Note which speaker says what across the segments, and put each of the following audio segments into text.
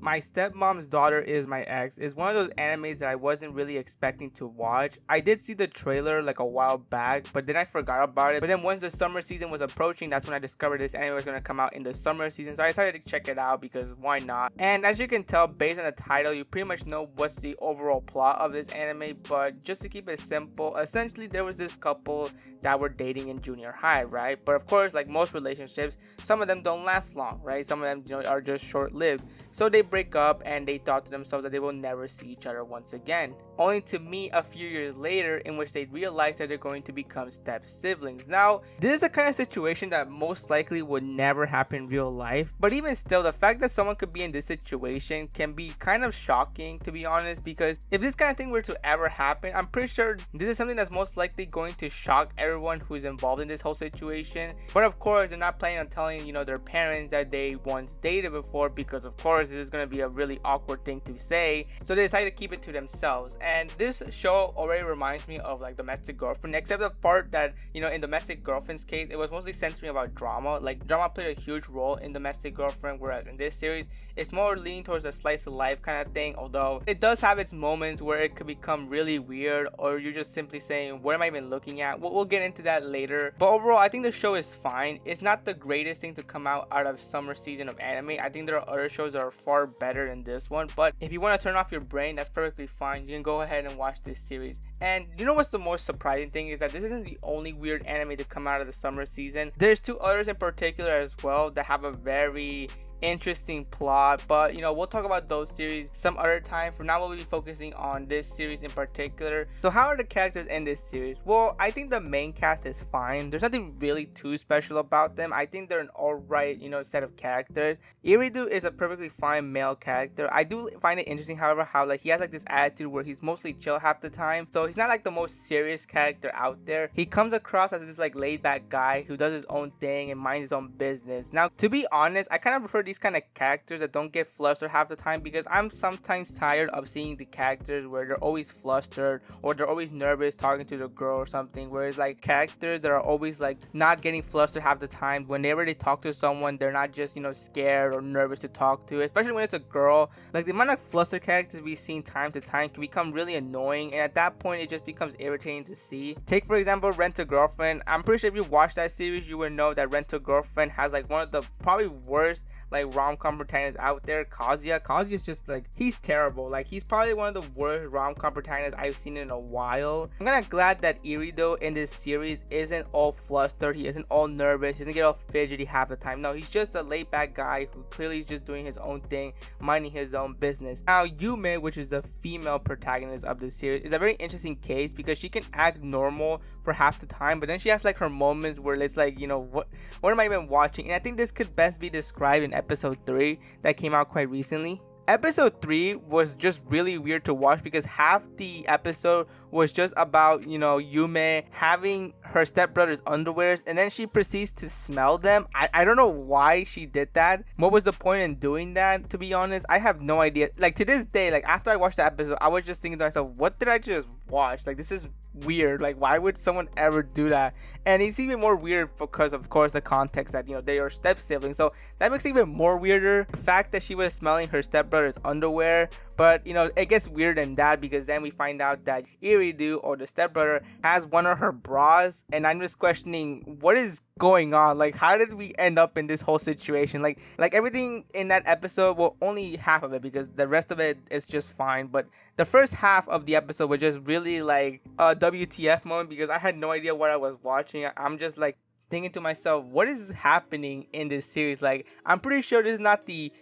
Speaker 1: My Stepmom's Daughter Is My Ex is one of those animes that I wasn't really expecting to watch. I did see the trailer like a while back, but then I forgot about it. But then once the summer season was approaching, that's when I discovered this anime was going to come out in the summer season. So I decided to check it out because why not? And as you can tell based on the title, you pretty much know what's the overall plot of this anime. But just to keep it simple, essentially there was this couple that were dating in junior high, right? But of course, like most relationships, some of them don't last long, right? Some of them, are just short-lived. So they break up and they thought to themselves that they will never see each other once again, only to meet a few years later in which they realize that they're going to become step siblings. Now, this is the kind of situation that most likely would never happen in real life, but even still, the fact that someone could be in this situation can be kind of shocking, to be honest, because if this kind of thing were to ever happen, I'm pretty sure this is something that's most likely going to shock everyone who's involved in this whole situation. But of course, they're not planning on telling, their parents that they once dated before, because of course this is going to be a really awkward thing to say, so they decided to keep it to themselves. And this show already reminds me of like Domestic Girlfriend, except the part that in Domestic Girlfriend's case it was mostly centering about drama. Like drama played a huge role in Domestic Girlfriend, whereas in this series it's more leaning towards a slice of life kind of thing, although it does have its moments where it could become really weird or you're just simply saying what am I even looking at. We'll get into that later, but overall I think the show is fine. It's not the greatest thing to come out of summer season of anime. I think there are other shows that are far better than this one, but if you want to turn off your brain, that's perfectly fine. You can go ahead and watch this series. And what's the most surprising thing is that this isn't the only weird anime to come out of the summer season. There's two others in particular as well that have a very interesting plot, but we'll talk about those series some other time. For now, we'll be focusing on this series in particular. So how are the characters in this series? Well, I think the main cast is fine. There's nothing really too special about them. I think they're an alright set of characters. Iridu is a perfectly fine male character. I do find it interesting, however, how like he has like this attitude where he's mostly chill half the time, so he's not like the most serious character out there. He comes across as this like laid back guy who does his own thing and minds his own business. Now, to be honest, I kind of prefer these kind of characters that don't get flustered half the time, because I'm sometimes tired of seeing the characters where they're always flustered or they're always nervous talking to the girl or something, whereas like characters that are always like not getting flustered half the time. Whenever they talk to someone, they're not just scared or nervous to talk to, especially when it's a girl. Like the amount of flustered characters we've seen time to time can become really annoying, and at that point it just becomes irritating to see. Take for example Rent a Girlfriend. I'm pretty sure if you watch that series you would know that Rent a Girlfriend has like one of the probably worst like rom-com protagonists out there. Kazuya is just like, he's terrible. Like he's probably one of the worst rom-com protagonists I've seen in a while. I'm kind of glad that Irido in this series isn't all flustered, he isn't all nervous, he doesn't get all fidgety half the time. No, he's just a laid back guy who clearly is just doing his own thing, minding his own business. Now Yume, which is the female protagonist of this series, is a very interesting case because she can act normal for half the time, but then she has like her moments where it's like, what am I even watching? And I think this could best be described in episode 3 that came out quite recently. Episode 3 was just really weird to watch because half the episode was just about, Yume having her stepbrother's underwears, and then she proceeds to smell them. I don't know why she did that. What was the point in doing that, to be honest? I have no idea. Like to this day, like after I watched the episode, I was just thinking to myself, what did I just watch? Like this is weird. Like why would someone ever do that? And it's even more weird because of course the context that they are step siblings, so that makes it even more weirder, the fact that she was smelling her stepbrother's underwear. But it gets weirder than that because then we find out that Iridu, or the stepbrother, has one of her bras, and I'm just questioning what is going on. Like how did we end up in this whole situation? Like everything in that episode, well, only half of it because the rest of it is just fine, but the first half of the episode was just really like a WTF moment because I had no idea what I was watching. I'm just like thinking to myself, what is happening in this series? Like I'm pretty sure this is not the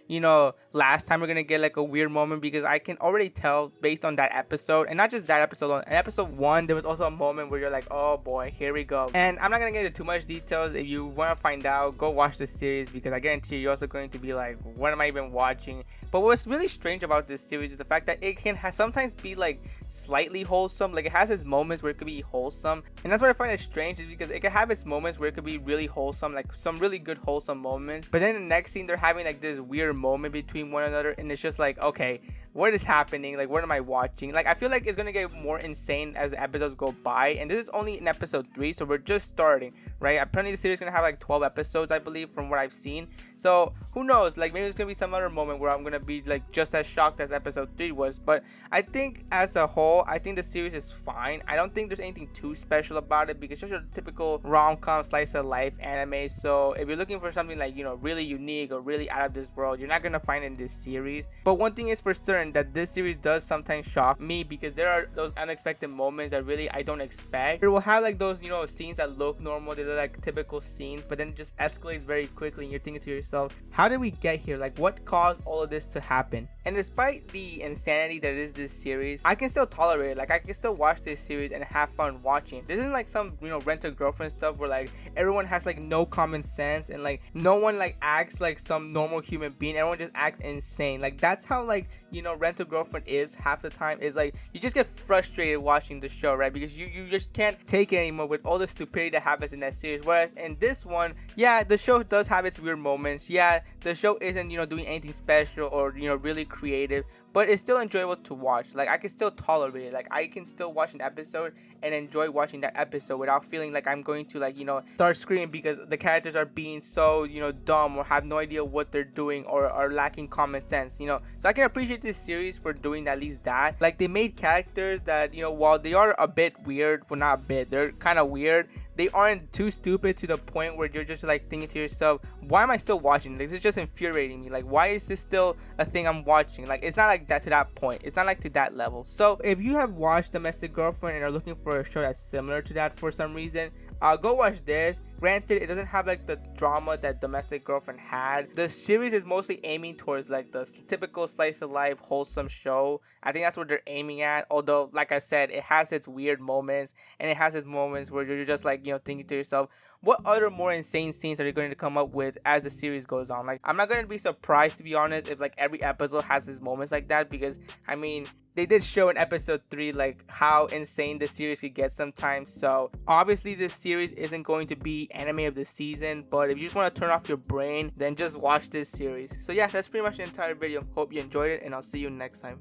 Speaker 1: last time we're gonna get like a weird moment, because I can already tell based on that episode, and not just that episode. In episode 1 there was also a moment where you're like, oh boy, here we go. And I'm not gonna get into too much details. If you want to find out, go watch the series, because I guarantee you're also going to be like, what am I even watching? But what's really strange about this series is the fact that it can sometimes be like slightly wholesome. Like it has its moments where it could be wholesome, and that's what I find it strange, is because it can have its moments where it could be really wholesome, like some really good wholesome moments, but then the next scene they're having like this weird moment between one another, and it's just like, okay, what is happening? Like, what am I watching? Like, I feel like it's gonna get more insane as the episodes go by, and this is only in episode 3, so we're just starting, right? Apparently the series is gonna have like 12 episodes, I believe, from what I've seen. So who knows? Like, maybe it's gonna be some other moment where I'm gonna be like just as shocked as episode 3 was. But I think as a whole, I think the series is fine. I don't think there's anything too special about it, because it's just your typical rom-com slice of life anime. So if you're looking for something like, you know, really unique or really out of this world, you're not gonna find it in this series. But one thing is for certain, that this series does sometimes shock me, because there are those unexpected moments that really I don't expect. It will have like those, you know, scenes that look normal, they're like typical scenes, but then it just escalates very quickly, and you're thinking to yourself, how did we get here? Like, what caused all of this to happen? And despite the insanity that is this series, I can still tolerate it. Like, I can still watch this series and have fun watching. This isn't like some, you know, Rent-A-Girlfriend stuff where like everyone has like no common sense, and like no one like acts like some normal human being. Everyone just acts insane. Like, that's how, like, you know, Rent-A-Girlfriend is half the time. Is like you just get frustrated watching the show, right? Because you just can't take it anymore with all the stupidity that happens in that series. Whereas in this one, yeah, the show does have its weird moments. Yeah, the show isn't, you know, doing anything special or, you know, really creative, but it's still enjoyable to watch. Like, I can still tolerate it. Like, I can still watch an episode and enjoy watching that episode without feeling like I'm going to, like, you know, start screaming because the characters are being so, you know, dumb or have no idea what they're doing or are lacking common sense, you know. So I can appreciate this series for doing at least that. Like, they made characters that, you know, while they are a bit weird, well, not a bit, they're kind of weird, they aren't too stupid to the point where you're just like thinking to yourself, why am I still watching this? It's just infuriating me. Like, why is this still a thing I'm watching? Like, it's not like that to that point. It's not like to that level. So if you have watched Domestic Girlfriend and are looking for a show that's similar to that for some reason, go watch this. Granted, it doesn't have like the drama that Domestic Girlfriend had. The series is mostly aiming towards like the typical slice of life wholesome show. I think that's what they're aiming at. Although, like I said, it has its weird moments, and it has its moments where you're just like, you know, thinking to yourself, what other more insane scenes are they going to come up with as the series goes on? Like, I'm not going to be surprised, to be honest, if like every episode has these moments like that, because I mean, they did show in episode 3 like how insane the series could get sometimes. So obviously this series isn't going to be anime of the season, but if you just want to turn off your brain, then just watch this series. So yeah, that's pretty much the entire video. Hope you enjoyed it, and I'll see you next time.